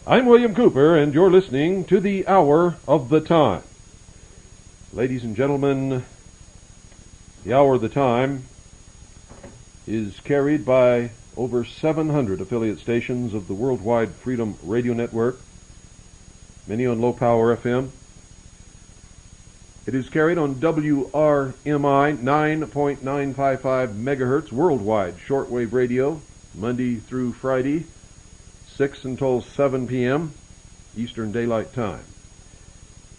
I'm William Cooper, and you're listening to the Hour of the Time. Ladies and gentlemen, the Hour of the Time is carried by over 700 affiliate stations of the Worldwide Freedom Radio Network, many on low-power FM. It is carried on WRMI 9.955 megahertz worldwide shortwave radio, Monday through Friday, 6 until 7 p.m. Eastern Daylight Time.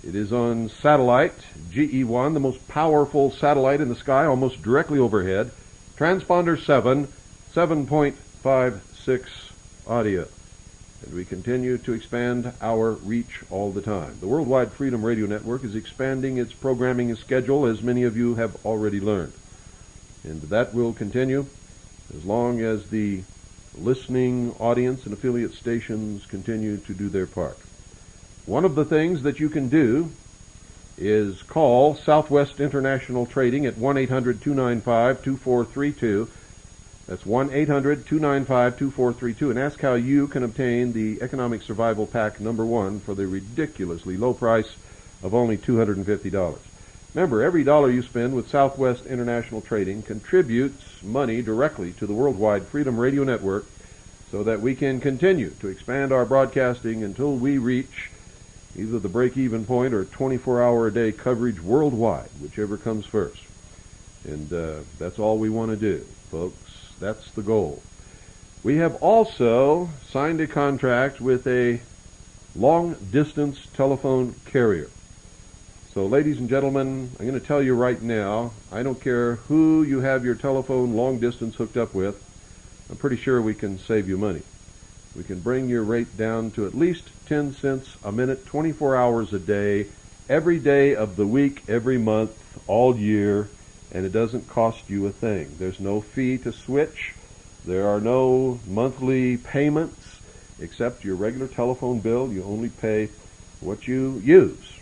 It is on satellite, GE1, the most powerful satellite in the sky, almost directly overhead. Transponder 7, 7.56 audio. And we continue to expand our reach all the time. The Worldwide Freedom Radio Network is expanding its programming schedule, as many of you have already learned. And that will continue as long as the listening audience and affiliate stations continue to do their part. One of the things that you can do is call Southwest International Trading at 1-800-295-2432. That's 1-800-295-2432, and ask how you can obtain the Economic Survival Pack number 1 for the ridiculously low price of only $250. Remember, every dollar you spend with Southwest International Trading contributes money directly to the Worldwide Freedom Radio Network so that we can continue to expand our broadcasting until we reach either the break-even point or 24-hour-a-day coverage worldwide, whichever comes first. And that's all we want to do, folks. That's the goal. We have also signed a contract with a long-distance telephone carrier. So, ladies and gentlemen, I'm going to tell you right now, I don't care who you have your telephone long distance hooked up with, I'm pretty sure we can save you money. We can bring your rate down to at least 10 cents a minute, 24 hours a day, every day of the week, every month, all year, and it doesn't cost you a thing. There's no fee to switch. There are no monthly payments except your regular telephone bill. You only pay what you use,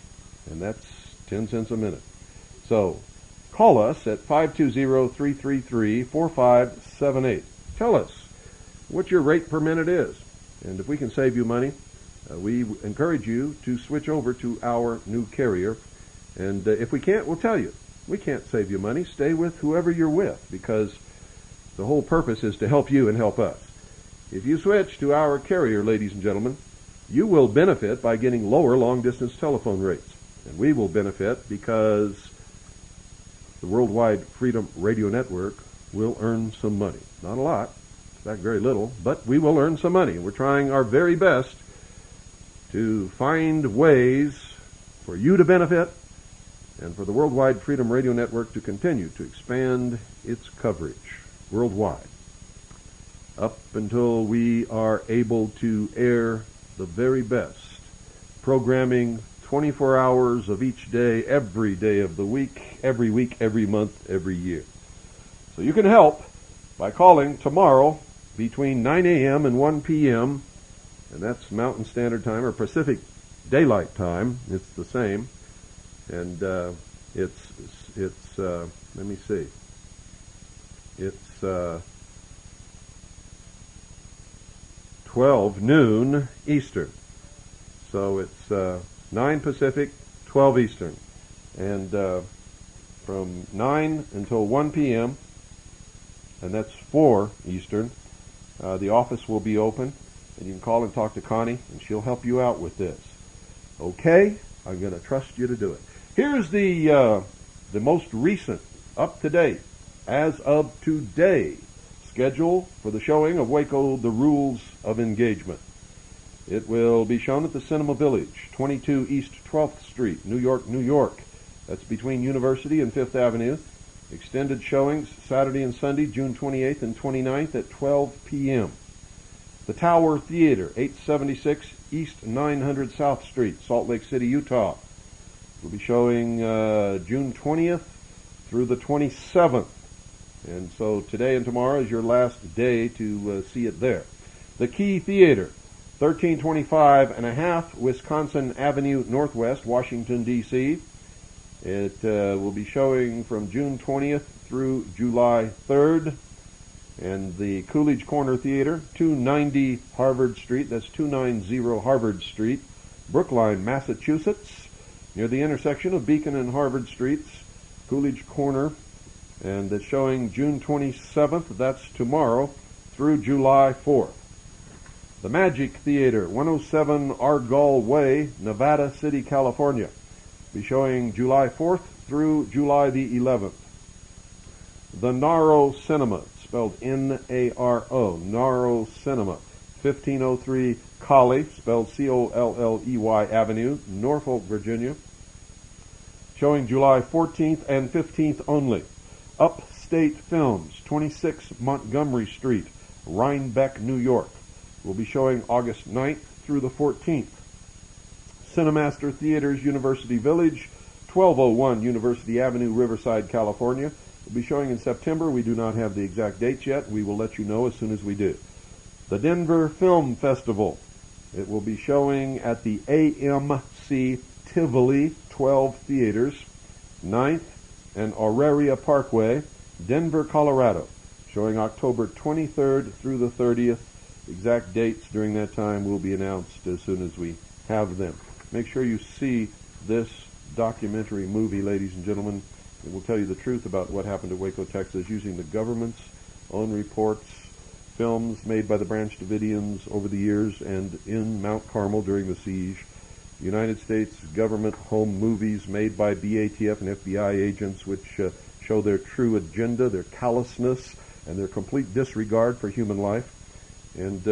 and that's 10 cents a minute. So, call us at 520-333-4578. Tell us what your rate per minute is. And if we can save you money, we encourage you to switch over to our new carrier. And if we can't, we'll tell you. We can't save you money. Stay with whoever you're with, because the whole purpose is to help you and help us. If you switch to our carrier, ladies and gentlemen, you will benefit by getting lower long-distance telephone rates. And we will benefit because the Worldwide Freedom Radio Network will earn some money. Not a lot, in fact very little, but we will earn some money. We're trying our very best to find ways for you to benefit and for the Worldwide Freedom Radio Network to continue to expand its coverage worldwide up until we are able to air the very best programming 24 hours of each day, every day of the week, every month, every year. So you can help by calling tomorrow between 9 a.m. and 1 p.m., and that's Mountain Standard Time or Pacific Daylight Time. It's the same. And it's let me see. It's 12 noon Eastern. So it's 9 Pacific, 12 Eastern. And from 9 until 1 p.m., and that's 4 Eastern, the office will be open, and you can call and talk to Connie, and she'll help you out with this. Okay? I'm going to trust you to do it. Here's the the most recent, up-to-date, as of today, schedule for the showing of Waco, The Rules of Engagement. It will be shown at the Cinema Village, 22 East 12th Street, New York, New York. That's between University and 5th Avenue. Extended showings Saturday and Sunday, June 28th and 29th at 12 p.m. The Tower Theater, 876 East 900 South Street, Salt Lake City, Utah. We'll be showing June 20th through the 27th. And so today and tomorrow is your last day to see it there. The Key Theater, 1325 and a half Wisconsin Avenue Northwest, Washington, D.C. It will be showing from June 20th through July 3rd. And the Coolidge Corner Theater, 290 Harvard Street, that's 290 Harvard Street, Brookline, Massachusetts, near the intersection of Beacon and Harvard Streets, Coolidge Corner, and it's showing June 27th, that's tomorrow, through July 4th. The Magic Theater, 107 Argall Way, Nevada City, California, be showing July 4th through July the 11th. The Naro Cinema, spelled N-A-R-O, Naro Cinema, 1503 Colley, spelled C-O-L-L-E-Y Avenue, Norfolk, Virginia, showing July 14th and 15th only. Upstate Films, 26 Montgomery Street, Rhinebeck, New York, will be showing August 9th through the 14th. Cinemaster Theaters, University Village, 1201 University Avenue, Riverside, California, will be showing in September. We do not have the exact dates yet. We will let you know as soon as we do. The Denver Film Festival, it will be showing at the AMC Tivoli 12 Theaters, 9th and Auraria Parkway, Denver, Colorado, showing October 23rd through the 30th. Exact dates during that time will be announced as soon as we have them. Make sure you see this documentary movie, ladies and gentlemen. It will tell you the truth about what happened at Waco, Texas, using the government's own reports, films made by the Branch Davidians over the years, and in Mount Carmel during the siege. United States government home movies made by BATF and FBI agents, which show their true agenda, their callousness, and their complete disregard for human life, and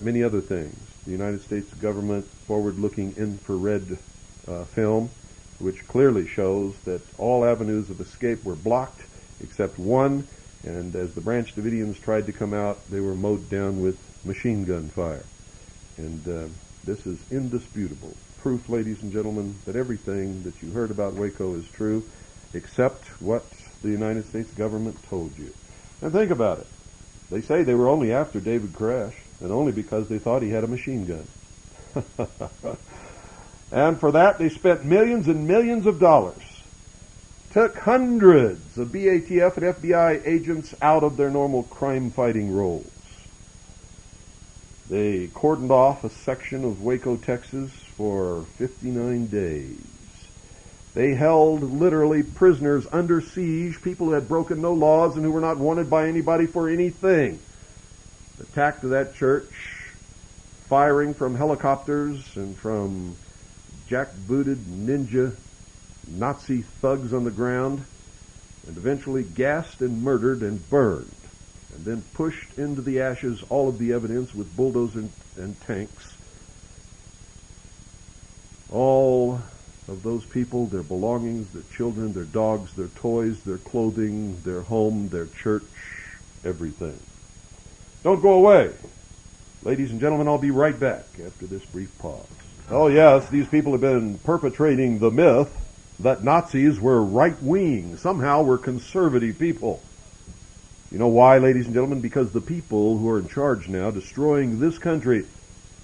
many other things. The United States government forward-looking infrared film, which clearly shows that all avenues of escape were blocked except one, and as the Branch Davidians tried to come out, they were mowed down with machine gun fire. And this is indisputable proof, ladies and gentlemen, that everything that you heard about Waco is true, except what the United States government told you. And think about it. They say they were only after David Koresh, and only because they thought he had a machine gun. And for that, they spent millions and millions of dollars. Took hundreds of BATF and FBI agents out of their normal crime-fighting roles. They cordoned off a section of Waco, Texas for 59 days. They held literally prisoners under siege, people who had broken no laws and who were not wanted by anybody for anything. Attacked that church, firing from helicopters and from jackbooted ninja Nazi thugs on the ground, and eventually gassed and murdered and burned, and then pushed into the ashes all of the evidence with bulldozers and tanks. All of those people, their belongings, their children, their dogs, their toys, their clothing, their home, their church, everything. Don't go away. Ladies and gentlemen, I'll be right back after this brief pause. Oh yes, these people have been perpetrating the myth that Nazis were right-wing, somehow were conservative people. You know why, ladies and gentlemen? Because the people who are in charge now, destroying this country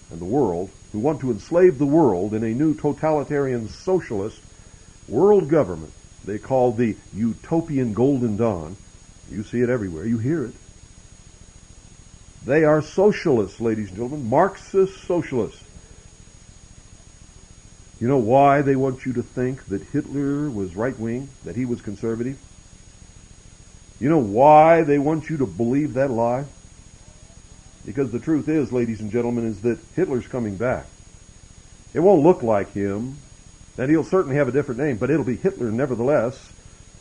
and the world, who want to enslave the world in a new totalitarian socialist world government they call the Utopian Golden Dawn. You see it everywhere. You hear it. They are socialists, ladies and gentlemen, Marxist socialists. You know why they want you to think that Hitler was right-wing, that he was conservative? You know why they want you to believe that lie? Because the truth is, ladies and gentlemen, is that Hitler's coming back. It won't look like him. And he'll certainly have a different name, but it'll be Hitler nevertheless,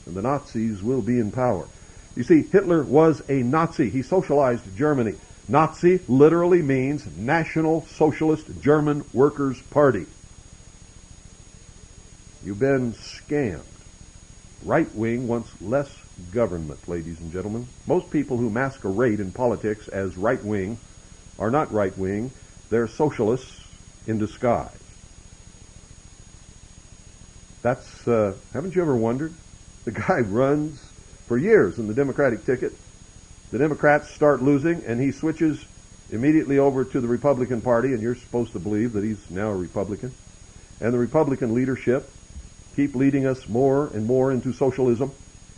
and the Nazis will be in power. You see, Hitler was a Nazi. He socialized Germany. Nazi literally means National Socialist German Workers' Party. You've been scammed. Right wing wants less government, ladies and gentlemen. Most people who masquerade in politics as right wing are not right wing. They're socialists in disguise. Haven't you ever wondered? The guy runs for years in the Democratic ticket. The Democrats start losing, and he switches immediately over to the Republican Party, and you're supposed to believe that he's now a Republican. And the Republican leadership keep leading us more and more into socialism,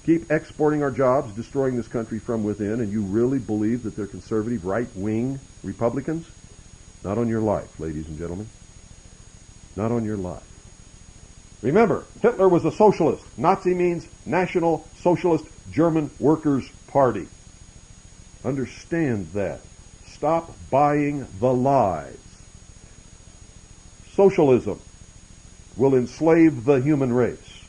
keep exporting our jobs, destroying this country from within, and you really believe that they're conservative, right-wing Republicans? Not on your life, ladies and gentlemen. Not on your life. Remember, Hitler was a socialist. Nazi means National Socialist German Workers' Party. Understand that. Stop buying the lies. Socialism will enslave the human race.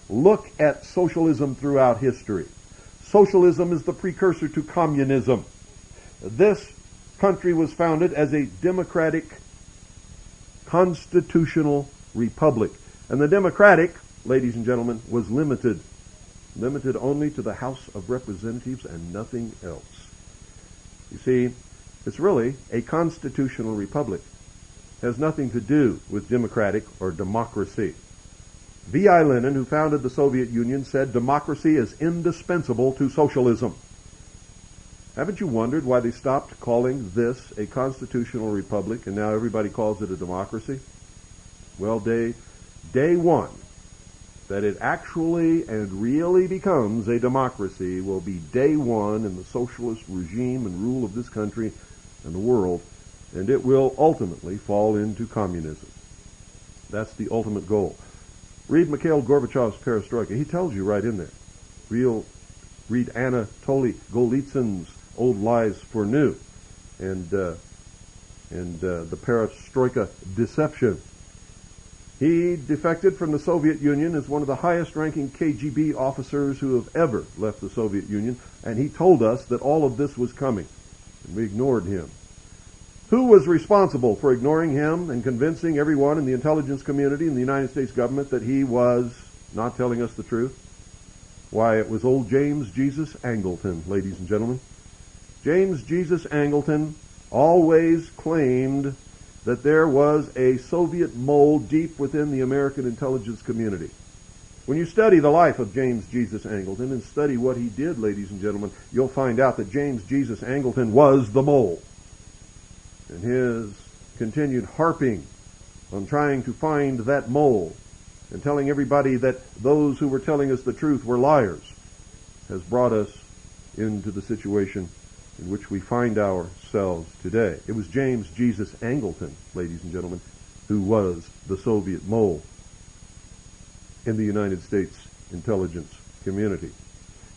Look at socialism throughout history. Socialism is the precursor to communism. This country was founded as a democratic constitutional republic. And the democratic, ladies and gentlemen, was limited only to the House of Representatives and nothing else. You see, it's really a constitutional republic. It has nothing to do with democratic or democracy. V.I. Lenin, who founded the Soviet Union, said democracy is indispensable to socialism. Haven't you wondered why they stopped calling this a constitutional republic and now everybody calls it a democracy? Well, day one that it actually and really becomes a democracy will be day one in the socialist regime and rule of this country and the world, and it will ultimately fall into communism. That's the ultimate goal. Read Mikhail Gorbachev's Perestroika. He tells you right in there. Read Anatoly Golitsyn's Old Lies for New and the Perestroika Deception. He defected from the Soviet Union as one of the highest-ranking KGB officers who have ever left the Soviet Union, and he told us that all of this was coming, and we ignored him. Who was responsible for ignoring him and convincing everyone in the intelligence community and the United States government that he was not telling us the truth? Why, it was old James Jesus Angleton, ladies and gentlemen. James Jesus Angleton always claimed that there was a Soviet mole deep within the American intelligence community. When you study the life of James Jesus Angleton and study what he did, ladies and gentlemen, you'll find out that James Jesus Angleton was the mole. And his continued harping on trying to find that mole and telling everybody that those who were telling us the truth were liars has brought us into the situation in which we find ourselves today. It was James Jesus Angleton, ladies and gentlemen, who was the Soviet mole in the United States intelligence community.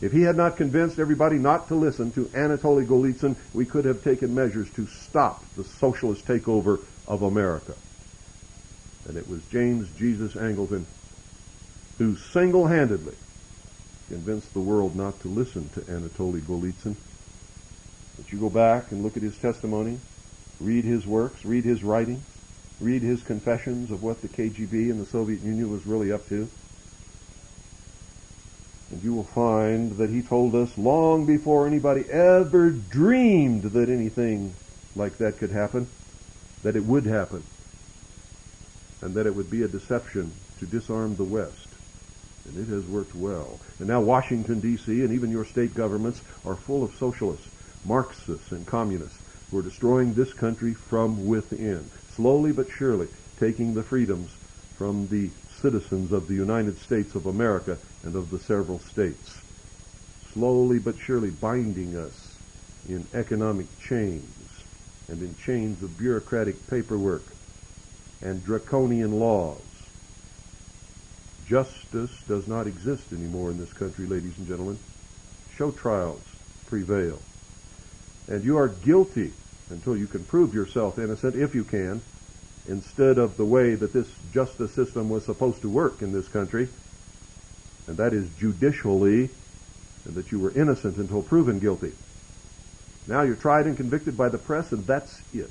If he had not convinced everybody not to listen to Anatoly Golitsyn, we could have taken measures to stop the socialist takeover of America. And it was James Jesus Angleton who single-handedly convinced the world not to listen to Anatoly Golitsyn. But you go back and look at his testimony, read his works, read his writings, read his confessions of what the KGB and the Soviet Union was really up to, and you will find that he told us long before anybody ever dreamed that anything like that could happen, that it would happen, and that it would be a deception to disarm the West. And it has worked well. And now Washington, D.C., and even your state governments are full of socialists, Marxists, and communists who are destroying this country from within, slowly but surely taking the freedoms from the citizens of the United States of America and of the several states, slowly but surely binding us in economic chains and in chains of bureaucratic paperwork and draconian laws. Justice does not exist anymore in this country, ladies and gentlemen. Show trials prevail. And you are guilty until you can prove yourself innocent, if you can, instead of the way that this justice system was supposed to work in this country, and that is judicially, and that you were innocent until proven guilty. Now you're tried and convicted by the press, and that's it.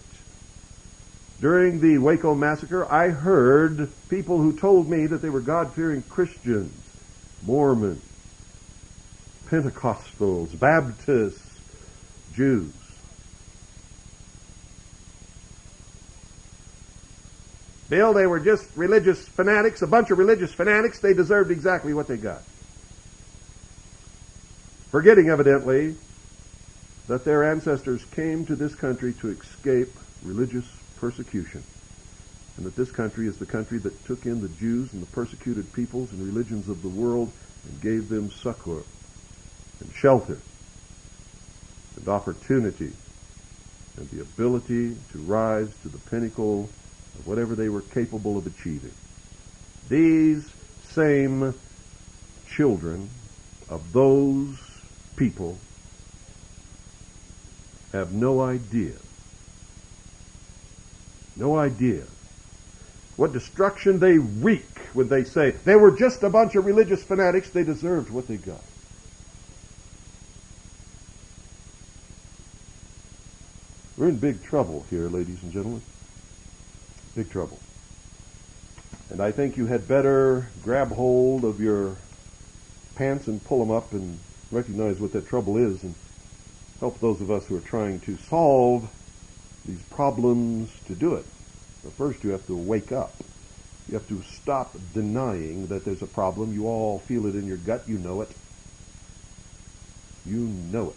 During the Waco massacre, I heard people who told me that they were God-fearing Christians, Mormons, Pentecostals, Baptists, Jews. Bill, they were just religious fanatics, a bunch of religious fanatics. They deserved exactly what they got. Forgetting, evidently, that their ancestors came to this country to escape religious persecution, and that this country is the country that took in the Jews and the persecuted peoples and religions of the world and gave them succor and shelter and opportunity and the ability to rise to the pinnacle of whatever they were capable of achieving. These same children of those people have no idea what destruction they wreak when they say they were just a bunch of religious fanatics, they deserved what they got. We're in big trouble here, ladies and gentlemen. Big trouble. And I think you had better grab hold of your pants and pull them up and recognize what that trouble is and help those of us who are trying to solve these problems to do it. But first you have to wake up. You have to stop denying that there's a problem. You all feel it in your gut. You know it. You know it.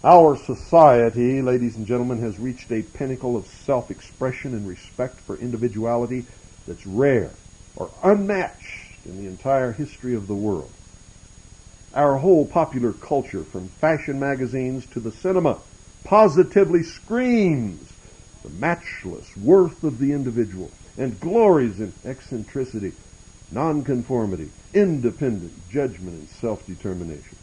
Our society, ladies and gentlemen, has reached a pinnacle of self-expression and respect for individuality that's rare or unmatched in the entire history of the world. Our whole popular culture, from fashion magazines to the cinema, positively screams the matchless worth of the individual and glories in eccentricity, nonconformity, independent judgment, and self-determination.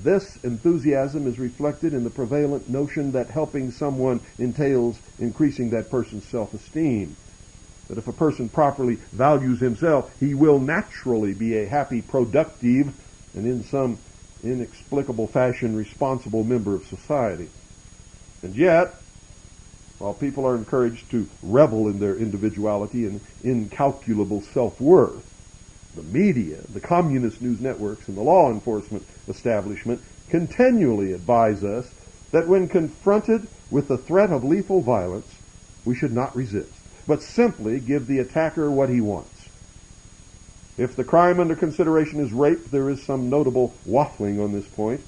This enthusiasm is reflected in the prevalent notion that helping someone entails increasing that person's self-esteem. That if a person properly values himself, he will naturally be a happy, productive, and in some inexplicable fashion responsible member of society. And yet, while people are encouraged to revel in their individuality and incalculable self-worth, the media, the communist news networks, and the law enforcement establishment continually advise us that when confronted with the threat of lethal violence, we should not resist, but simply give the attacker what he wants. If the crime under consideration is rape, there is some notable waffling on this point,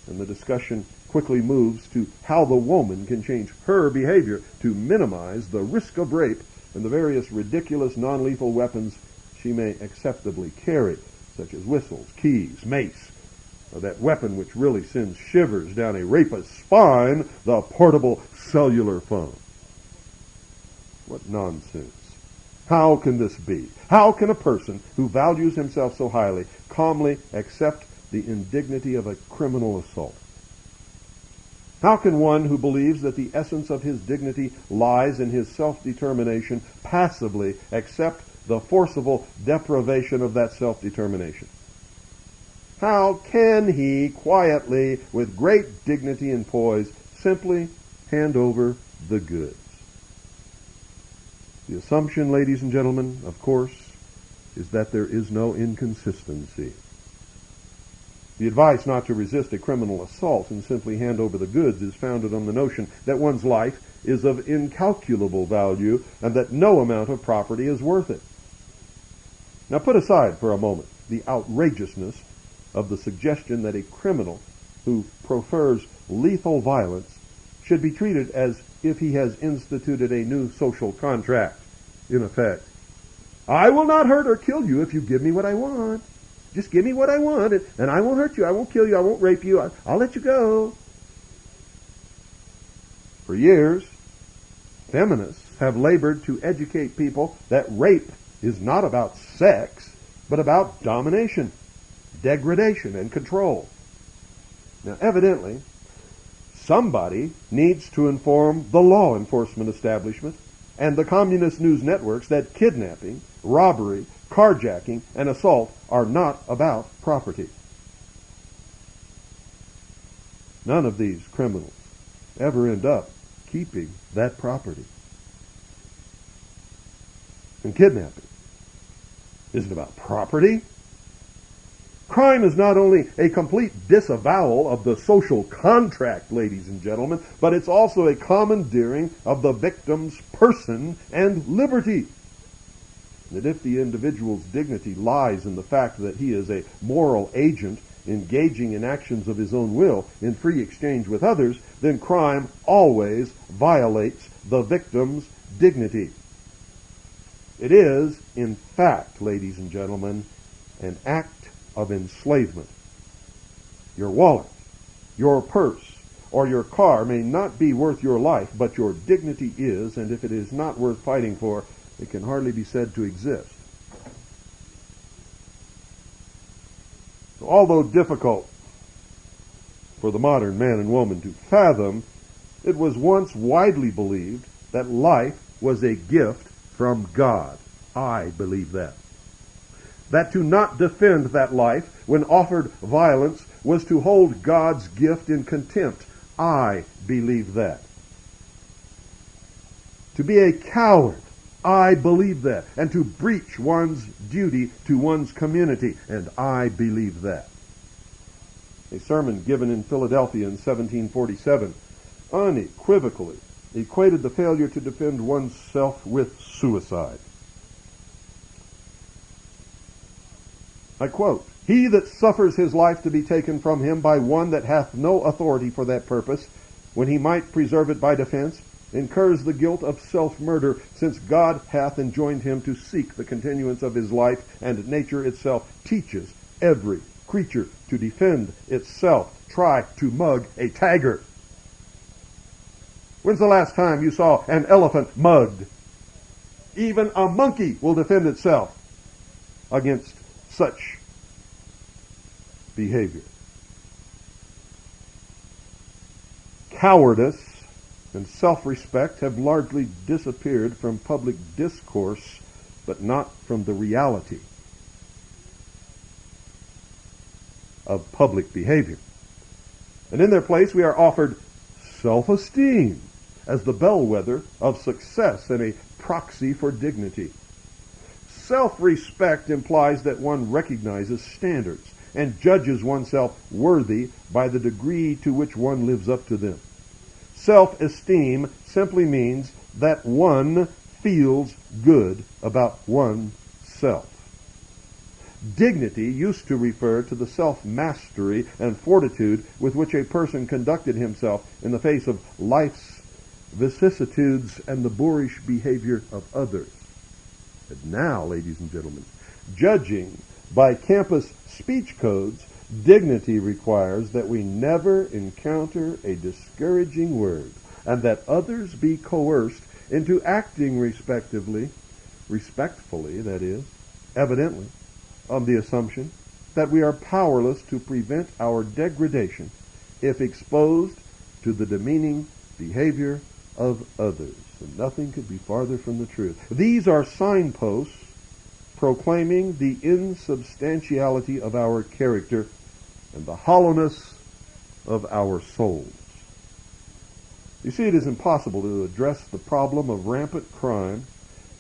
and the discussion quickly moves to how the woman can change her behavior to minimize the risk of rape and the various ridiculous non-lethal weapons she may acceptably carry, such as whistles, keys, mace, or that weapon which really sends shivers down a rapist's spine, the portable cellular phone. What nonsense. How can this be? How can a person who values himself so highly calmly accept the indignity of a criminal assault? How can one who believes that the essence of his dignity lies in his self-determination passively accept the forcible deprivation of that self-determination? How can he quietly, with great dignity and poise, simply hand over the goods? The assumption, ladies and gentlemen, of course, is that there is no inconsistency. The advice not to resist a criminal assault and simply hand over the goods is founded on the notion that one's life is of incalculable value and that no amount of property is worth it. Now put aside for a moment the outrageousness of the suggestion that a criminal who prefers lethal violence should be treated as if he has instituted a new social contract. In effect, I will not hurt or kill you if you give me what I want. Just give me what I want, and I won't hurt you, I won't kill you, I won't rape you, I'll let you go. For years, feminists have labored to educate people that rape is not about sex, but about domination, degradation, and control. Now, evidently, Somebody needs to inform the law enforcement establishment and the communist news networks that kidnapping, robbery, carjacking, and assault are not about property. None of these criminals ever end up keeping that property. And kidnapping isn't about property. Crime is not only a complete disavowal of the social contract, ladies and gentlemen, but it's also a commandeering of the victim's person and liberty. That if the individual's dignity lies in the fact that he is a moral agent engaging in actions of his own will in free exchange with others, then crime always violates the victim's dignity. It is, in fact, ladies and gentlemen, an act of enslavement. Your wallet, your purse, or your car may not be worth your life, but your dignity is, and if it is not worth fighting for, it can hardly be said to exist. So, although difficult for the modern man and woman to fathom, it was once widely believed that life was a gift from God. I believe that. That to not defend that life when offered violence was to hold God's gift in contempt. I believe that. To be a coward, I believe that. And to breach one's duty to one's community, and I believe that. A sermon given in Philadelphia in 1747 unequivocally equated the failure to defend oneself with suicide. I quote, "He that suffers his life to be taken from him by one that hath no authority for that purpose, when he might preserve it by defense, incurs the guilt of self-murder, since God hath enjoined him to seek the continuance of his life, and nature itself teaches every creature to defend itself. Try to mug a tiger." When's the last time you saw an elephant mugged? Even a monkey will defend itself against such behavior. Cowardice and self-respect have largely disappeared from public discourse, but not from the reality of public behavior. And in their place, we are offered self-esteem as the bellwether of success and a proxy for dignity. Self-respect implies that one recognizes standards and judges oneself worthy by the degree to which one lives up to them. Self-esteem simply means that one feels good about oneself. Dignity used to refer to the self-mastery and fortitude with which a person conducted himself in the face of life's vicissitudes and the boorish behavior of others. And now, ladies and gentlemen, judging by campus speech codes, dignity requires that we never encounter a discouraging word, and that others be coerced into acting respectfully, that is, evidently, on the assumption that we are powerless to prevent our degradation if exposed to the demeaning behavior of others. And nothing could be farther from the truth. These are signposts proclaiming the insubstantiality of our character and the hollowness of our souls. You see, it is impossible to address the problem of rampant crime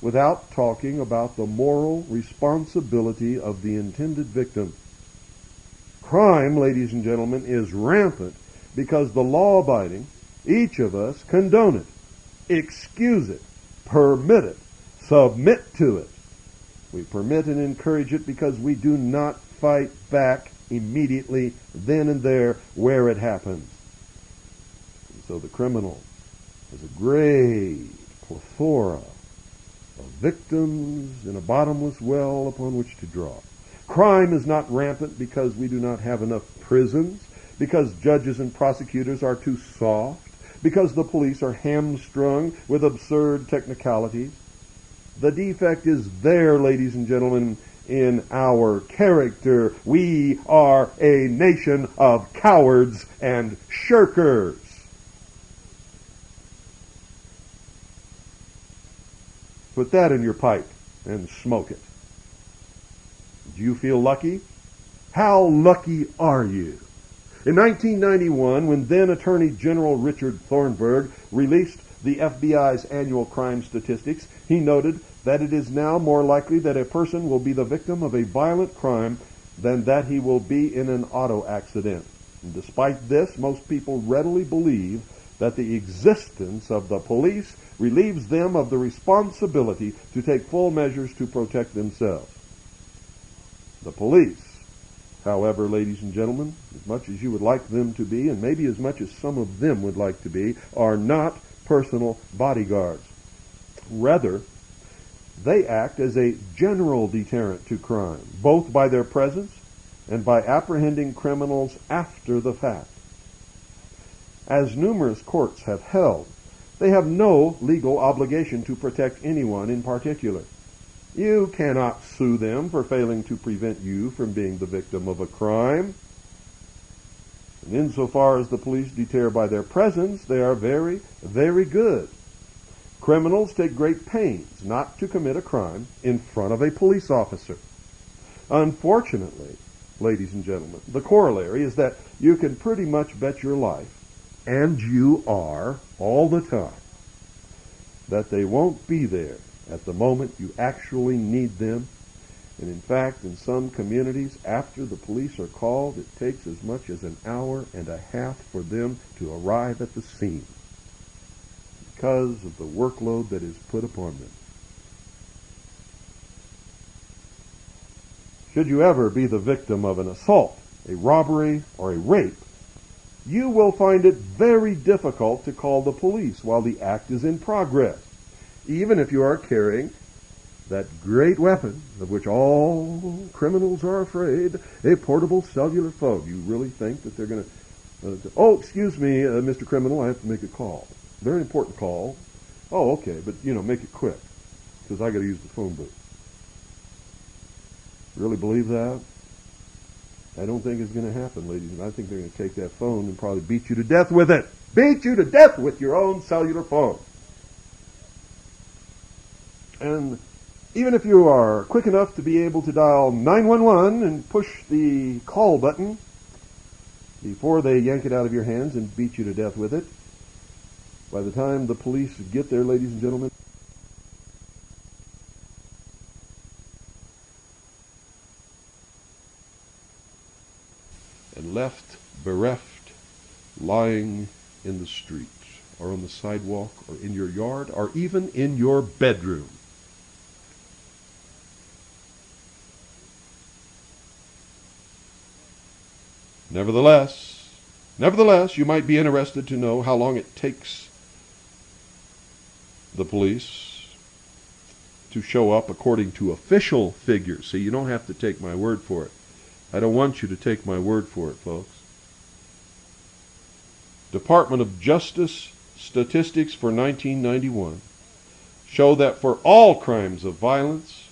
without talking about the moral responsibility of the intended victim. Crime, ladies and gentlemen, is rampant because the law-abiding, each of us, condone it, excuse it, permit it, submit to it. We permit and encourage it because we do not fight back immediately, then and there, where it happens. And so the criminal has a great plethora of victims in a bottomless well upon which to draw. Crime is not rampant because we do not have enough prisons, because judges and prosecutors are too soft, because the police are hamstrung with absurd technicalities. The defect is there, ladies and gentlemen, in our character. We are a nation of cowards and shirkers. Put that in your pipe and smoke it. Do you feel lucky? How lucky are you? In 1991, when then Attorney General Richard Thornburg released the FBI's annual crime statistics, he noted that it is now more likely that a person will be the victim of a violent crime than that he will be in an auto accident. And despite this, most people readily believe that the existence of the police relieves them of the responsibility to take full measures to protect themselves. The police, however, ladies and gentlemen, as much as you would like them to be, and maybe as much as some of them would like to be, are not personal bodyguards. Rather, they act as a general deterrent to crime, both by their presence and by apprehending criminals after the fact. As numerous courts have held, they have no legal obligation to protect anyone in particular. You cannot sue them for failing to prevent you from being the victim of a crime. And insofar as the police deter by their presence, they are very, very good. Criminals take great pains not to commit a crime in front of a police officer. Unfortunately, ladies and gentlemen, the corollary is that you can pretty much bet your life, and you are all the time, that they won't be there at the moment you actually need them. And in fact, in some communities, after the police are called, it takes as much as an hour and a half for them to arrive at the scene because of the workload that is put upon them. Should you ever be the victim of an assault, a robbery, or a rape, you will find it very difficult to call the police while the act is in progress, even if you are carrying that great weapon of which all criminals are afraid, a portable cellular phone. You really think that they're going to, oh, excuse me, Mr. Criminal, I have to make a call. Very important call. Oh, okay, but, make it quick, because I got to use the phone booth. Really believe that? I don't think it's going to happen, ladies. And I think they're going to take that phone and probably beat you to death with it. Beat you to death with your own cellular phone. And even if you are quick enough to be able to dial 911 and push the call button before they yank it out of your hands and beat you to death with it, by the time the police get there, ladies and gentlemen, and left bereft, lying in the street, or on the sidewalk, or in your yard, or even in your bedroom. Nevertheless, you might be interested to know how long it takes the police to show up according to official figures. See, you don't have to take my word for it. I don't want you to take my word for it, folks. Department of Justice statistics for 1991 show that for all crimes of violence,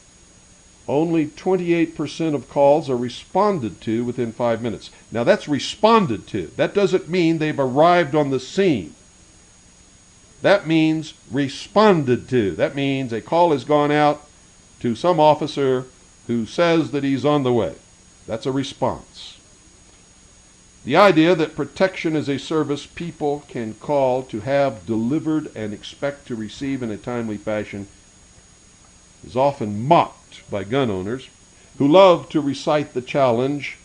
only 28% of calls are responded to within 5 minutes. Now that's responded to. That doesn't mean they've arrived on the scene. That means responded to. That means a call has gone out to some officer who says that he's on the way. That's a response. The idea that protection is a service people can call to have delivered and expect to receive in a timely fashion is often mocked by gun owners who love to recite the challenge,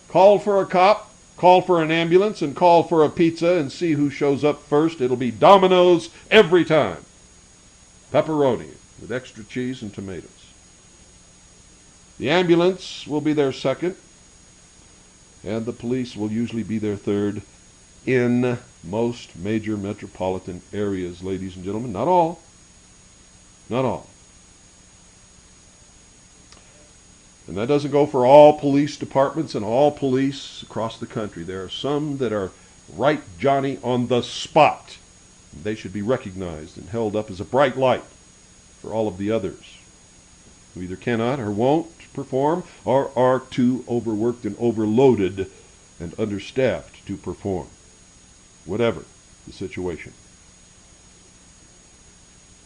call for a cop, call for an ambulance, and call for a pizza and see who shows up first. It'll be Domino's every time. Pepperoni with extra cheese and tomatoes. The ambulance will be their second, and the police will usually be their third in most major metropolitan areas, ladies and gentlemen. Not all. Not all. And that doesn't go for all police departments and all police across the country. There are some that are right Johnny on the spot. They should be recognized and held up as a bright light for all of the others who either cannot or won't perform or are too overworked and overloaded and understaffed to perform, whatever the situation.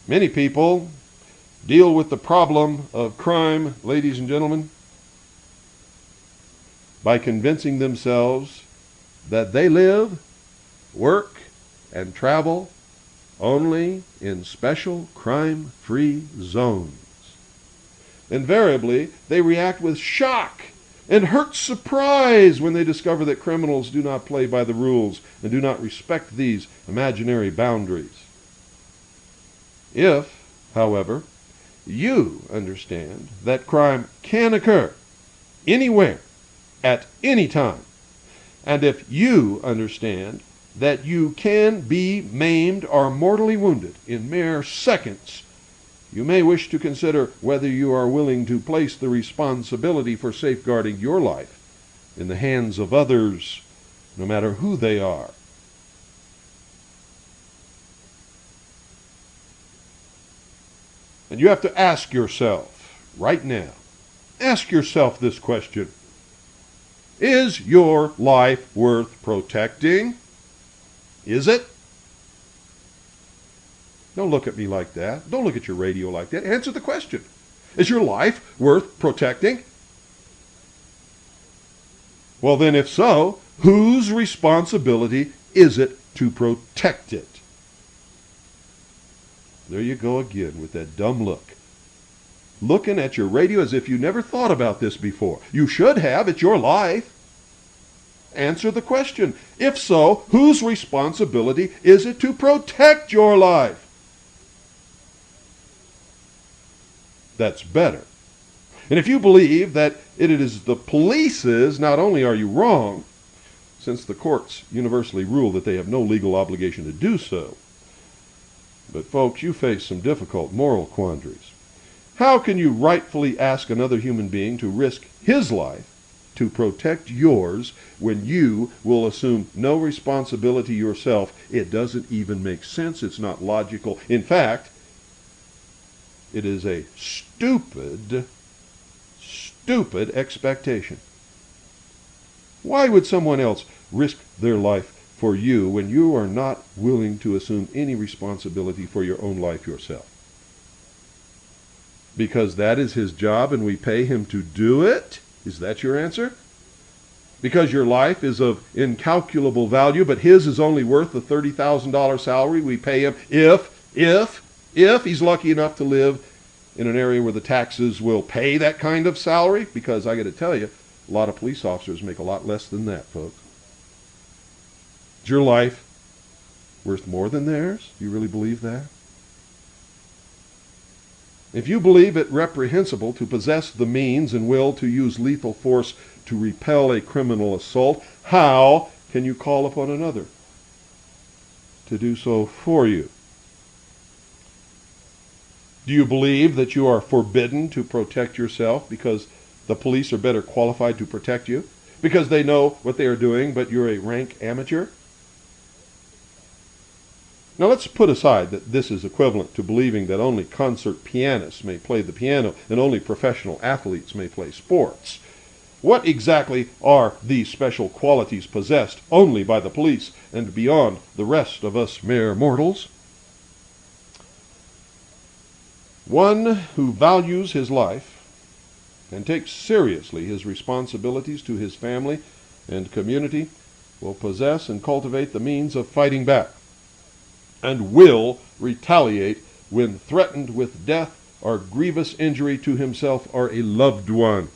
Many people deal with the problem of crime, ladies and gentlemen, by convincing themselves that they live, work, and travel only in special crime-free zones. Invariably, they react with shock and hurt surprise when they discover that criminals do not play by the rules and do not respect these imaginary boundaries. If, however, you understand that crime can occur anywhere, at any time, and if you understand that you can be maimed or mortally wounded in mere seconds, you may wish to consider whether you are willing to place the responsibility for safeguarding your life in the hands of others, no matter who they are. And you have to ask yourself, right now, ask yourself this question: is your life worth protecting? Is it? Don't look at me like that. Don't look at your radio like that. Answer the question. Is your life worth protecting? Well, then, if so, whose responsibility is it to protect it? There you go again with that dumb look. Looking at your radio as if you never thought about this before. You should have. It's your life. Answer the question. If so, whose responsibility is it to protect your life? That's better. And if you believe that it is the police's, not only are you wrong, since the courts universally rule that they have no legal obligation to do so, but folks, you face some difficult moral quandaries. How can you rightfully ask another human being to risk his life to protect yours when you will assume no responsibility yourself? It doesn't even make sense. It's not logical. In fact, it is a stupid expectation. Why would someone else risk their life for you when you are not willing to assume any responsibility for your own life yourself? Because that is his job and we pay him to do it? Is that your answer? Because your life is of incalculable value, but his is only worth the $30,000 salary we pay him if he's lucky enough to live in an area where the taxes will pay that kind of salary? Because I got to tell you, a lot of police officers make a lot less than that, folks. Is your life worth more than theirs? Do you really believe that? If you believe it reprehensible to possess the means and will to use lethal force to repel a criminal assault, how can you call upon another to do so for you? Do you believe that you are forbidden to protect yourself because the police are better qualified to protect you? Because they know what they are doing, but you're a rank amateur? Now let's put aside that this is equivalent to believing that only concert pianists may play the piano and only professional athletes may play sports. What exactly are these special qualities possessed only by the police and beyond the rest of us mere mortals? One who values his life and takes seriously his responsibilities to his family and community will possess and cultivate the means of fighting back and will retaliate when threatened with death or grievous injury to himself or a loved one.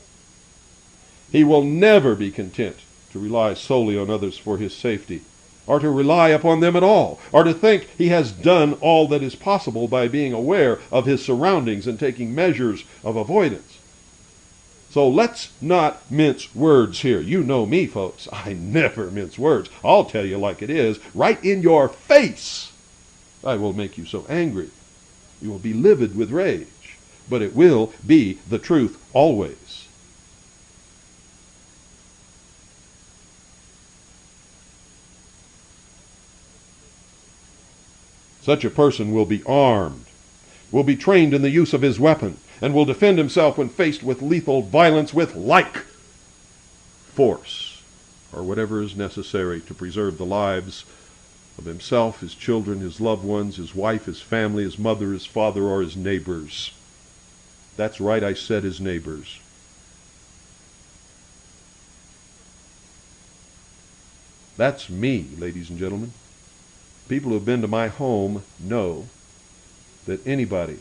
He will never be content to rely solely on others for his safety, or to rely upon them at all, or to think he has done all that is possible by being aware of his surroundings and taking measures of avoidance. So let's not mince words here. You know me, folks. I never mince words. I'll tell you like it is, right in your face. I will make you so angry. You will be livid with rage. But it will be the truth always. Such a person will be armed, will be trained in the use of his weapon, and will defend himself when faced with lethal violence with like force, or whatever is necessary to preserve the lives of himself, his children, his loved ones, his wife, his family, his mother, his father, or his neighbors. That's right, I said his neighbors. That's me, ladies and gentlemen. People who have been to my home know that anybody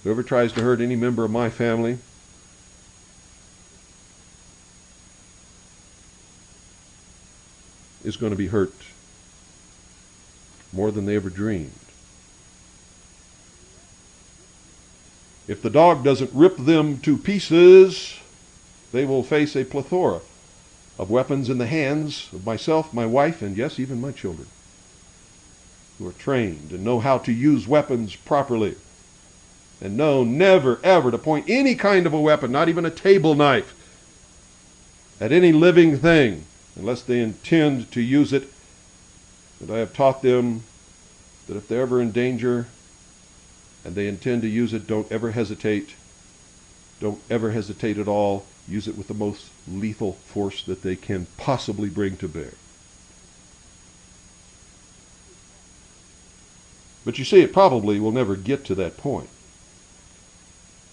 who ever tries to hurt any member of my family is going to be hurt more than they ever dreamed. If the dog doesn't rip them to pieces, they will face a plethora of weapons in the hands of myself, my wife, and yes, even my children, who are trained and know how to use weapons properly and know never, ever to point any kind of a weapon, not even a table knife, at any living thing unless they intend to use it. And I have taught them that if they're ever in danger and they intend to use it, don't ever hesitate. Don't ever hesitate at all. Use it with the most lethal force that they can possibly bring to bear. But you see, it probably will never get to that point,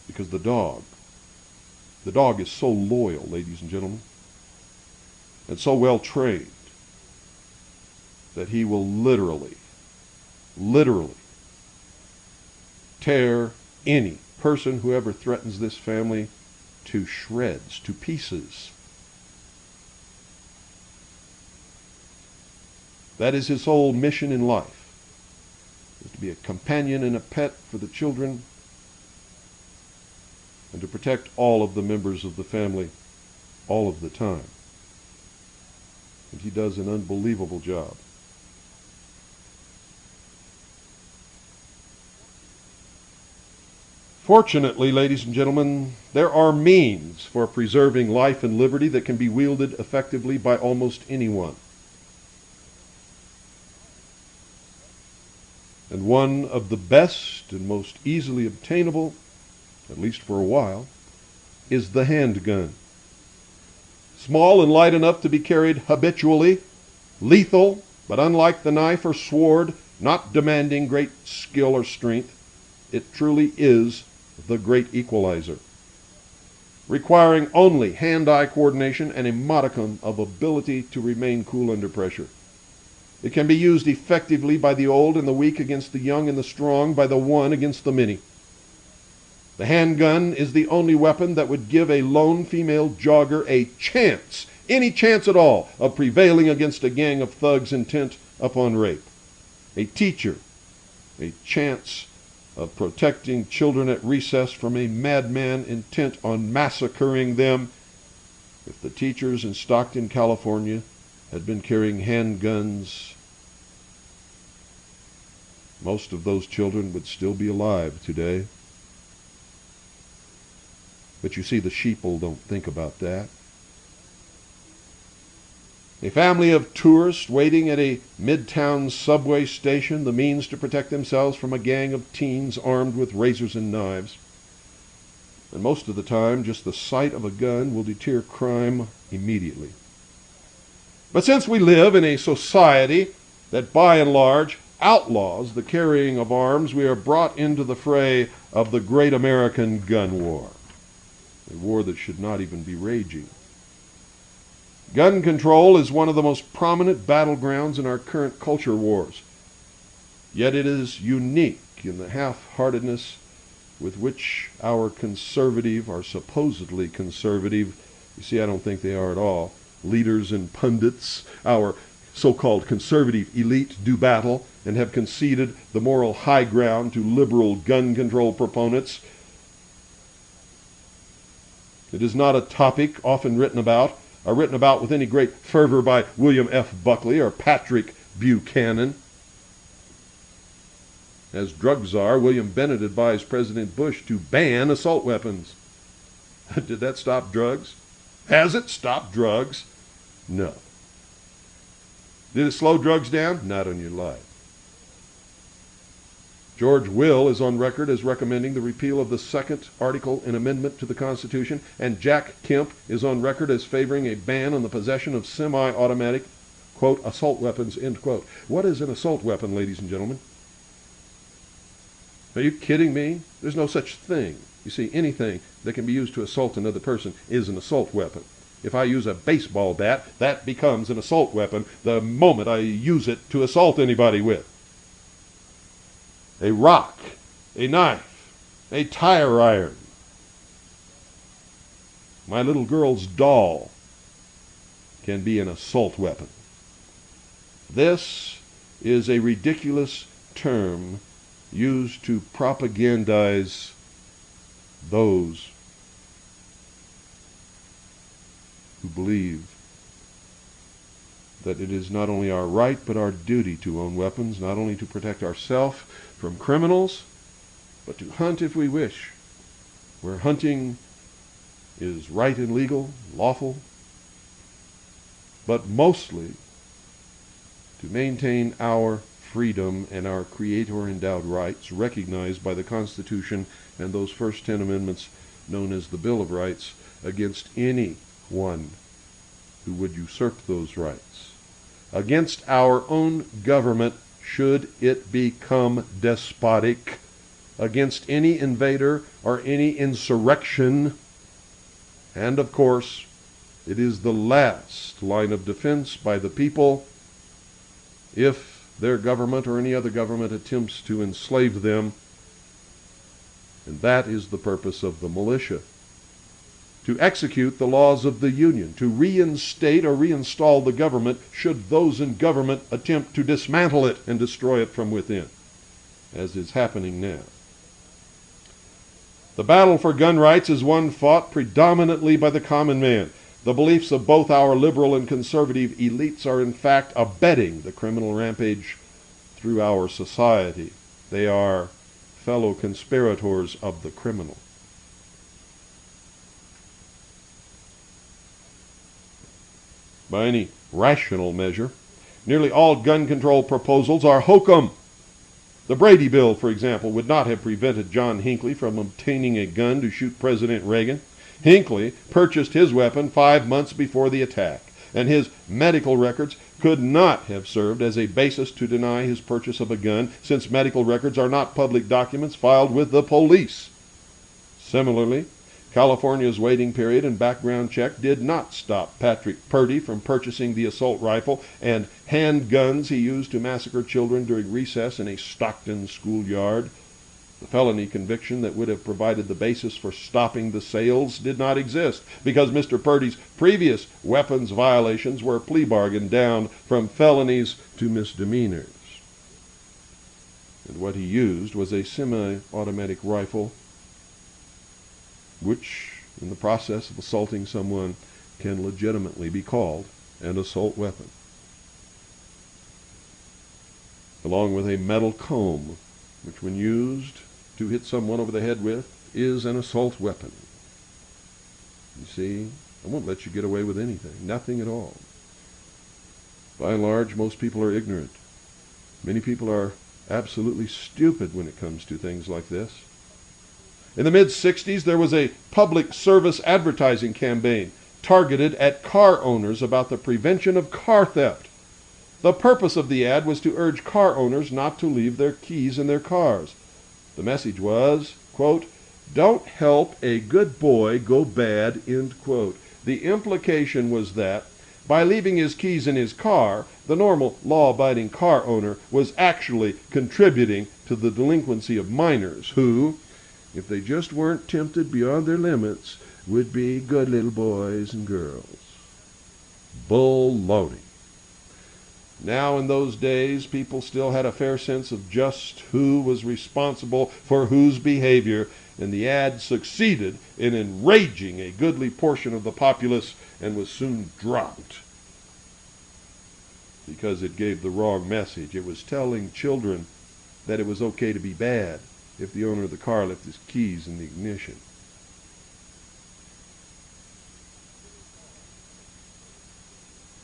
because the dog is so loyal, ladies and gentlemen, and so well trained that he will literally tear any person who ever threatens this family to shreds, to pieces. That is his whole mission in life, is to be a companion and a pet for the children and to protect all of the members of the family all of the time. And he does an unbelievable job. Fortunately, ladies and gentlemen, there are means for preserving life and liberty that can be wielded effectively by almost anyone. And one of the best and most easily obtainable, at least for a while, is the handgun. Small and light enough to be carried habitually, lethal, but unlike the knife or sword, not demanding great skill or strength, it truly is the great equalizer, requiring only hand-eye coordination and a modicum of ability to remain cool under pressure. It can be used effectively by the old and the weak against the young and the strong, by the one against the many. The handgun is the only weapon that would give a lone female jogger a chance, any chance at all, of prevailing against a gang of thugs intent upon rape. A teacher, a chance of protecting children at recess from a madman intent on massacring them. If the teachers in Stockton, California had been carrying handguns, most of those children would still be alive today. But you see, the sheeple don't think about that. A family of tourists waiting at a midtown subway station, the means to protect themselves from a gang of teens armed with razors and knives. And most of the time, just the sight of a gun will deter crime immediately. But since we live in a society that by and large outlaws the carrying of arms, we are brought into the fray of the great American gun war, a war that should not even be raging. Gun control is one of the most prominent battlegrounds in our current culture wars. Yet it is unique in the half-heartedness with which our supposedly conservative, you see, I don't think they are at all, leaders and pundits, our so-called conservative elite do battle and have conceded the moral high ground to liberal gun control proponents. It is not a topic often written about with any great fervor by William F. Buckley or Patrick Buchanan. As drug czar, William Bennett advised President Bush to ban assault weapons. Did that stop drugs? Has it stopped drugs? No. Did it slow drugs down? Not on your life. George Will is on record as recommending the repeal of the second article and amendment to the Constitution, and Jack Kemp is on record as favoring a ban on the possession of semi-automatic, quote, assault weapons, end quote. What is an assault weapon, ladies and gentlemen? Are you kidding me? There's no such thing. You see, anything that can be used to assault another person is an assault weapon. If I use a baseball bat, that becomes an assault weapon the moment I use it to assault anybody with. A rock, a knife, a tire iron, my little girl's doll can be an assault weapon. This is a ridiculous term used to propagandize those who believe that it is not only our right but our duty to own weapons, not only to protect ourselves from criminals, but to hunt if we wish, where hunting is right and legal, lawful, but mostly to maintain our freedom and our creator-endowed rights recognized by the Constitution and those first 10 amendments known as the Bill of Rights against anyone who would usurp those rights, against our own government should it become despotic, against any invader or any insurrection, and of course it is the last line of defense by the people if their government or any other government attempts to enslave them. And that is the purpose of the militia: to execute the laws of the Union, to reinstate or reinstall the government should those in government attempt to dismantle it and destroy it from within, as is happening now. The battle for gun rights is one fought predominantly by the common man. The beliefs of both our liberal and conservative elites are in fact abetting the criminal rampage through our society. They are fellow conspirators of the criminal. By any rational measure, nearly all gun control proposals are hokum. The Brady Bill, for example, would not have prevented John Hinckley from obtaining a gun to shoot President Reagan. Hinckley purchased his weapon 5 months before the attack, and his medical records could not have served as a basis to deny his purchase of a gun, since medical records are not public documents filed with the police. Similarly, California's waiting period and background check did not stop Patrick Purdy from purchasing the assault rifle and handguns he used to massacre children during recess in a Stockton schoolyard. The felony conviction that would have provided the basis for stopping the sales did not exist, because Mr. Purdy's previous weapons violations were plea bargained down from felonies to misdemeanors. And what he used was a semi-automatic rifle, which, in the process of assaulting someone, can legitimately be called an assault weapon, along with a metal comb, which when used to hit someone over the head with is an assault weapon. You see, I won't let you get away with anything, nothing at all. By and large, most people are ignorant. Many people are absolutely stupid when it comes to things like this. In the mid-'60s, there was a public service advertising campaign targeted at car owners about the prevention of car theft. The purpose of the ad was to urge car owners not to leave their keys in their cars. The message was, quote, "Don't help a good boy go bad," end quote. The implication was that by leaving his keys in his car, the normal law-abiding car owner was actually contributing to the delinquency of minors who, if they just weren't tempted beyond their limits, would be good little boys and girls. Baloney. Now, in those days, people still had a fair sense of just who was responsible for whose behavior, and the ad succeeded in enraging a goodly portion of the populace and was soon dropped because it gave the wrong message. It was telling children that it was okay to be bad if the owner of the car left his keys in the ignition.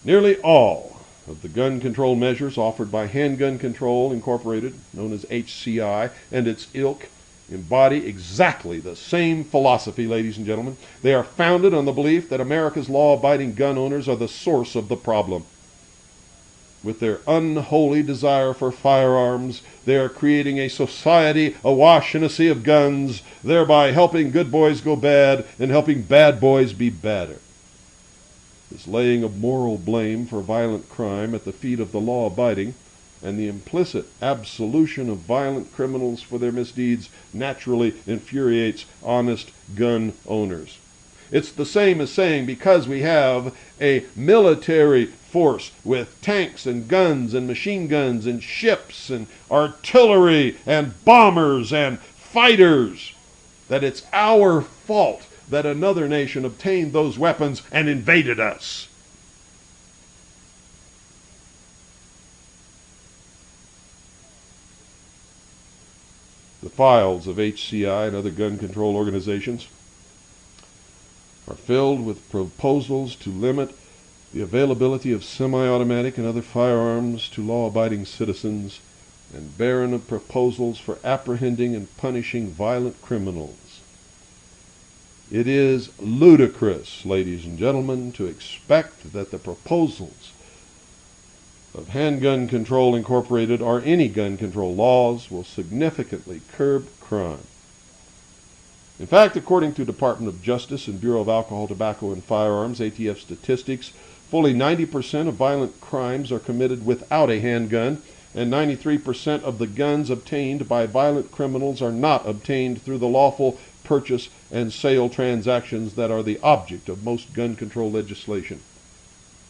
Nearly all of the gun control measures offered by Handgun Control Incorporated, known as HCI, and its ilk embody exactly the same philosophy, ladies and gentlemen. They are founded on the belief that America's law-abiding gun owners are the source of the problem. with their unholy desire for firearms, they are creating a society awash in a sea of guns, thereby helping good boys go bad and helping bad boys be badder. This laying of moral blame for violent crime at the feet of the law-abiding and the implicit absolution of violent criminals for their misdeeds naturally infuriates honest gun owners. It's the same as saying because we have a military force with tanks and guns and machine guns and ships and artillery and bombers and fighters, that it's our fault that another nation obtained those weapons and invaded us. The files of HCI and other gun control organizations are filled with proposals to limit the availability of semi-automatic and other firearms to law-abiding citizens, and barren of proposals for apprehending and punishing violent criminals. It is ludicrous, ladies and gentlemen, to expect that the proposals of Handgun Control Incorporated or any gun control laws will significantly curb crime. In fact, according to Department of Justice and Bureau of Alcohol, Tobacco, and Firearms, ATF statistics, fully 90% of violent crimes are committed without a handgun, and 93% of the guns obtained by violent criminals are not obtained through the lawful purchase and sale transactions that are the object of most gun control legislation.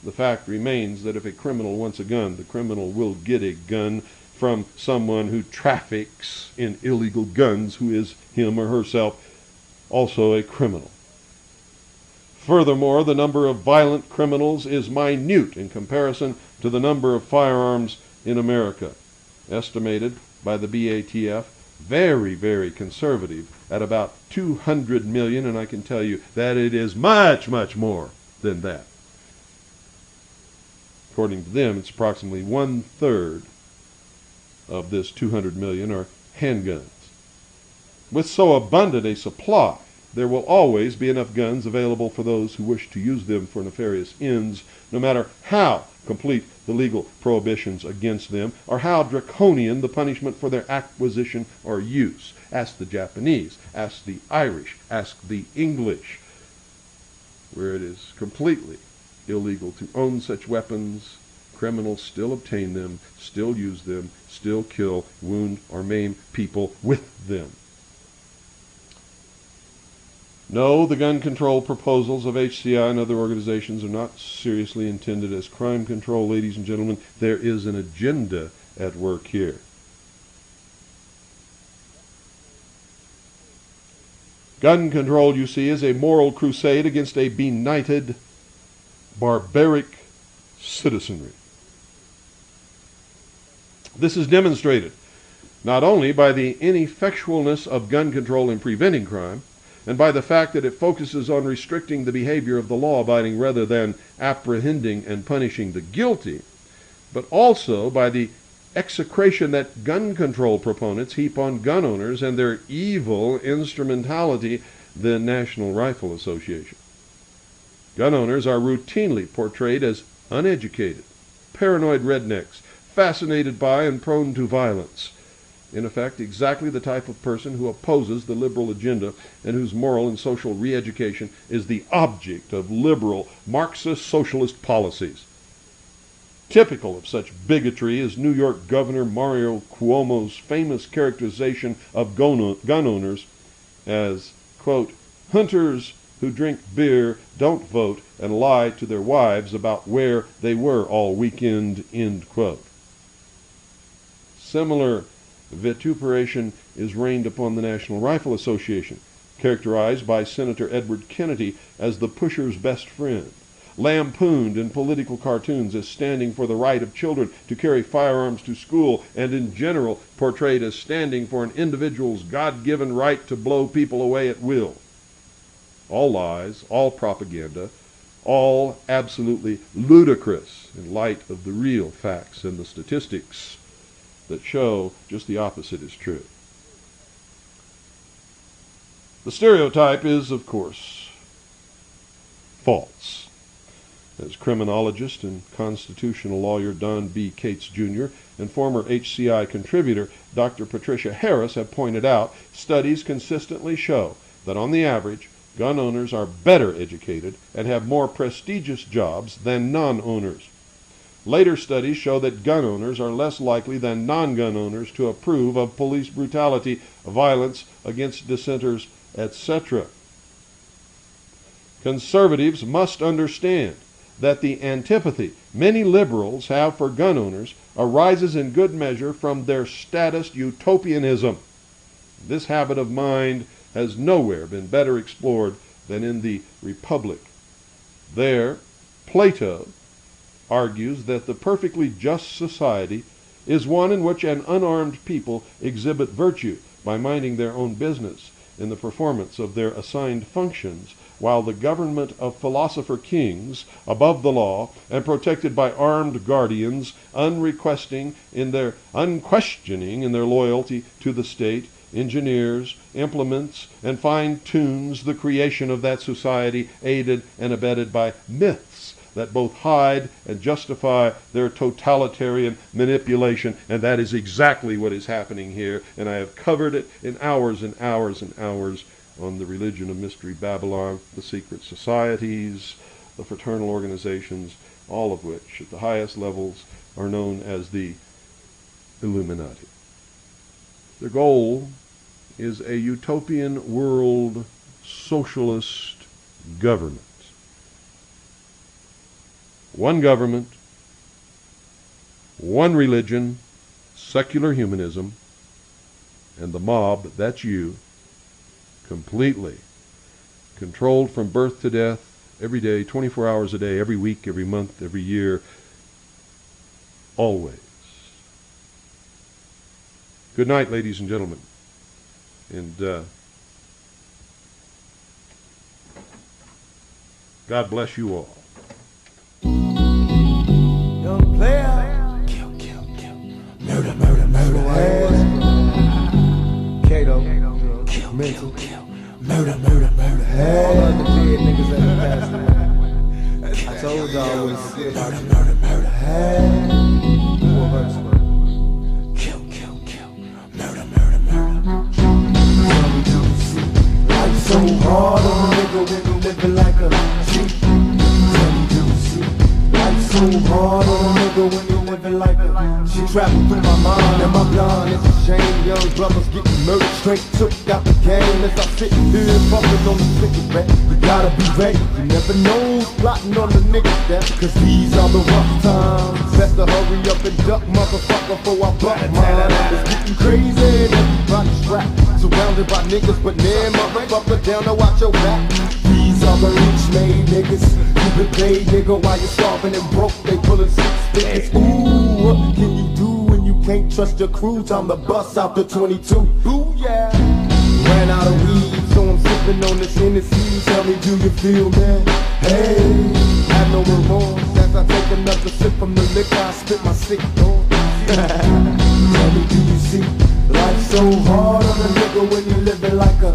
The fact remains that if a criminal wants a gun, the criminal will get a gun from someone who traffics in illegal guns, who is him or herself also a criminal. Furthermore, the number of violent criminals is minute in comparison to the number of firearms in America, estimated by the BATF, very, very conservative, at about 200 million, and I can tell you that it is much, much more than that. According to them, it's approximately 1/3 of this 200 million are handguns. With so abundant a supply, there will always be enough guns available for those who wish to use them for nefarious ends, no matter how complete the legal prohibitions against them, or how draconian the punishment for their acquisition or use. Ask the Japanese, ask the Irish, ask the English, where it is completely illegal to own such weapons. Criminals still obtain them, still use them, still kill, wound, or maim people with them. No, the gun control proposals of HCI and other organizations are not seriously intended as crime control, ladies and gentlemen. There is an agenda at work here. Gun control, you see, is a moral crusade against a benighted, barbaric citizenry. This is demonstrated not only by the ineffectualness of gun control in preventing crime, and by the fact that it focuses on restricting the behavior of the law-abiding rather than apprehending and punishing the guilty, but also by the execration that gun control proponents heap on gun owners and their evil instrumentality, the National Rifle Association. Gun owners are routinely portrayed as uneducated, paranoid rednecks, fascinated by and prone to violence. In effect, exactly the type of person who opposes the liberal agenda and whose moral and social re-education is the object of liberal Marxist socialist policies. Typical of such bigotry is New York Governor Mario Cuomo's famous characterization of gun owners as, quote, hunters who drink beer, don't vote, and lie to their wives about where they were all weekend, end quote. Similar vituperation is rained upon the National Rifle Association, characterized by Senator Edward Kennedy as the pusher's best friend, lampooned in political cartoons as standing for the right of children to carry firearms to school, and in general portrayed as standing for an individual's God-given right to blow people away at will. All lies, all propaganda, all absolutely ludicrous in light of the real facts and the statistics that show just the opposite is true. The stereotype is, of course, false. As criminologist and constitutional lawyer Don B. Cates Jr. and former HCI contributor Dr. Patricia Harris have pointed out, studies consistently show that on the average, gun owners are better educated and have more prestigious jobs than non-owners. Later studies show that gun owners are less likely than non-gun owners to approve of police brutality, violence against dissenters, etc. Conservatives must understand that the antipathy many liberals have for gun owners arises in good measure from their statist utopianism. This habit of mind has nowhere been better explored than in the Republic. There, Plato argues that the perfectly just society is one in which an unarmed people exhibit virtue by minding their own business in the performance of their assigned functions, while the government of philosopher kings, above the law and protected by armed guardians, unquestioning in their loyalty to the state, engineers, implements, and fine-tunes the creation of that society, aided and abetted by myths that both hide and justify their totalitarian manipulation. And that is exactly what is happening here, and I have covered it in hours and hours and hours on the religion of Mystery Babylon, the secret societies, the fraternal organizations, all of which at the highest levels are known as the Illuminati. The goal is a utopian world socialist government. One government, one religion, secular humanism, and the mob, that's you, completely controlled from birth to death, every day, 24 hours a day, every week, every month, every year, always. Good night, ladies and gentlemen. And God bless you all. Young player. Kill, kill, kill. Murder, murder, murder. Kato. Kill, mental. Kill. Murder, murder, murder. All other dead niggas that passed. I told y'all was murder, murder, murder. Four verses. Kill, kill, kill. Murder, murder, murder. Life's so hard on a nigga when you living like a cheat. So hard on a nigga when you living like a she traveled through my mind and my blind. It's a shame young brothers getting murdered straight took out the game. As I sit here puffing on the cigarette, you gotta be ready. You never know who's plotting on the nigga death, cause these are the rough times. Best to hurry up and duck, motherfucker, before I buck mine. It's getting crazy and everybody's strapped, surrounded by niggas, but man, motherfucker, down to watch your back. These are the rich-made niggas. You been paid, nigga, while you're starving and broke. They pulling 6 figures. Ooh, what can you do when you can't trust your crew? Time to bust out the 22. Ooh, yeah. Ran out of weed, so I'm sipping on this Hennessy. Tell me, do you feel that? Hey, have no remorse. As I take another sip from the liquor, I spit my sick door. Tell me, do you see? Life's so hard on a nigga when you living like a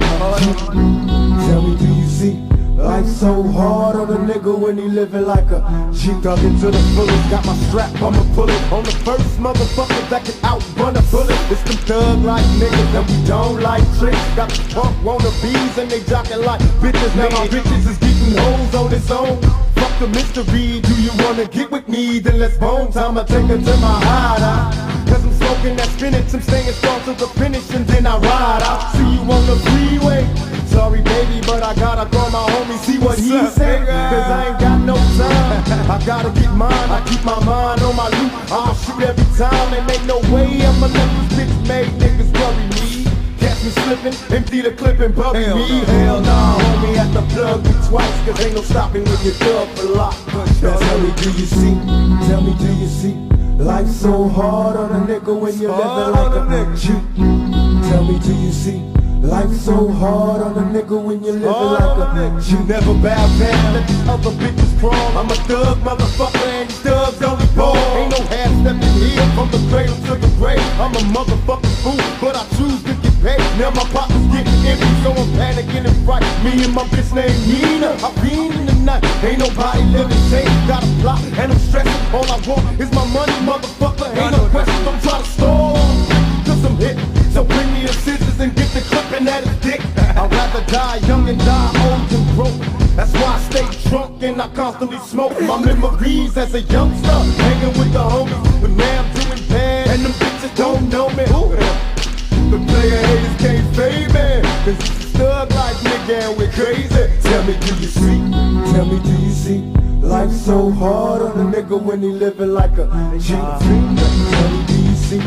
tell me, do you see? Life's so hard on a nigga when he living like a G. Dug into the fullest, got my strap, I'ma pull it on the first motherfucker that can outrun a bullet. It's them thug-like niggas and we don't like tricks. Got the punk wannabes and they jockin' like bitches. Now my bitches is getting hoes on its own. Fuck the mystery, do you wanna get with me? Then let's bone time, I take her to my hideout. Cause I'm smoking that spinach, I'm staying strong to the finish and then I ride out. See you on the freeway. Sorry baby, but I gotta throw my homie, see what he said. Cause I ain't got no time, I gotta get mine. I keep my mind on my loot, I'll shoot every time. And ain't no way I'ma let these bitch-made niggas worry me. Catch me slipping, empty the clip and bury me. Hell nah, homie, have to plug me twice. Cause ain't no stopping when you're dug for lock. Now tell me, do you see? Tell me, do you see? Life's so hard on a nigga when you're living like a nigga. Tell me, do you see? Life's so hard on a nigga when you're living like a nigga. You never bow down, let these other bitches crawl. I'm a thug motherfucker and these thugs only ball. Ain't no half stepping here from the cradle to the grave. I'm a motherfucking fool, but I choose to get paid. Now my pocket's getting empty, so I'm panicking and fright. Me and my bitch named Nina, I been in the night. Ain't nobody living safe, got a plot and I'm stressing. All I want is my money, motherfucker. Ain't no questions, I'm trying to stall. Cause I'm hit, so bring me the scissors and get the clipping at his dick. I'd rather die young and die old than broke. That's why I stay drunk and I constantly smoke. My memories as a youngster, hanging with the homies. But now I'm doing bad and them bitches don't know me. Ooh. The player haters can't fade me, cause it's a thug life, nigga, and we're crazy. Tell me, do you see? Tell me, do you see? Life's so hard on a nigga when he living like a cheat. Tell me, do you see?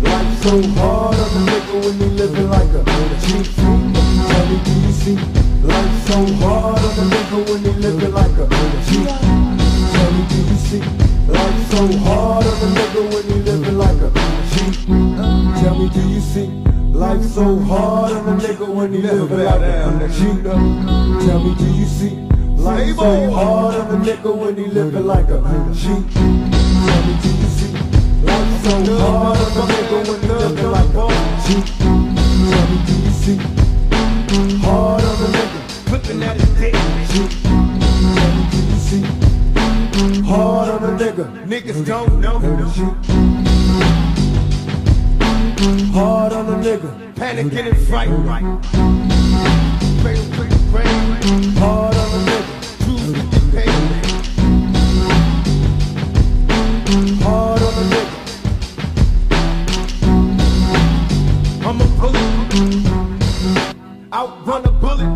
Life's so hard on a nigga when he living like a cheat. Tell me, do you see? Life's so hard on a nigga when he living like a cheat. Tell me, do you see? Life's so hard on a nigga when he living like a cheat. Tell me, do you see? Life's so hard on a nigga when he living like a cheat. Tell me, do you see? Life's so hard on a nigga when he living like a cheat. Tell me, do you see? Life's so hard on a nigga when he living like a cheat. Tell me, do you see? Hard on a nigga flipping at his dick. Tell me, do you see? Hard on a nigga, niggas don't know. Hard on a nigga, panicking and fright. Hard on a nigga, truth to get paid. Hard on a nigga, I'm a bullet, outrun a bullet.